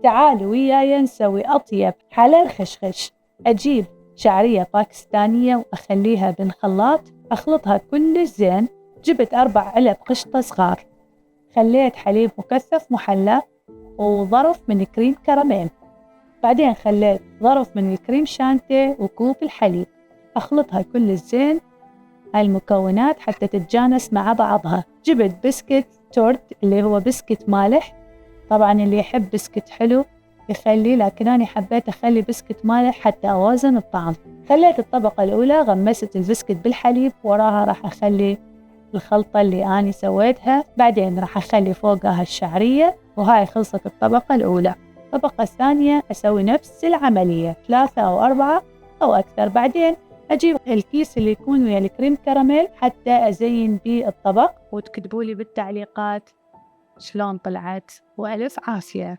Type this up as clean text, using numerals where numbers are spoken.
تعالوا وياي نسوي أطيب حلى خشخش. أجيب شعرية باكستانية وأخليها بالخلاط، أخلطها كلش زين. جبت 4 علب قشطة صغار، خليت حليب مكثف محلى وظرف من كريم كراميل، بعدين خليت ظرف من الكريم شانتيه وكوب الحليب. أخلطها كلش زين هالمكونات حتى تتجانس مع بعضها. جبت بسكت تورت اللي هو بسكت مالح، طبعا اللي يحب بسكت حلو يخلي، لكن أنا حبيت أخلي بسكت مالح حتى أوازن الطعم. خليت الطبقة الأولى غمست البسكت بالحليب، وراها راح أخلي الخلطة اللي أنا سويتها، بعدين راح أخلي فوقها الشعرية، وهاي خلصت الطبقة الأولى. الطبقة الثانية أسوي نفس العملية 3 أو 4 أو أكثر. بعدين أجيب الكيس اللي يكون ويا الكريم كراميل حتى أزين بيه الطبق، وتكتبوا لي بالتعليقات شلون طلعت، وألف عافية.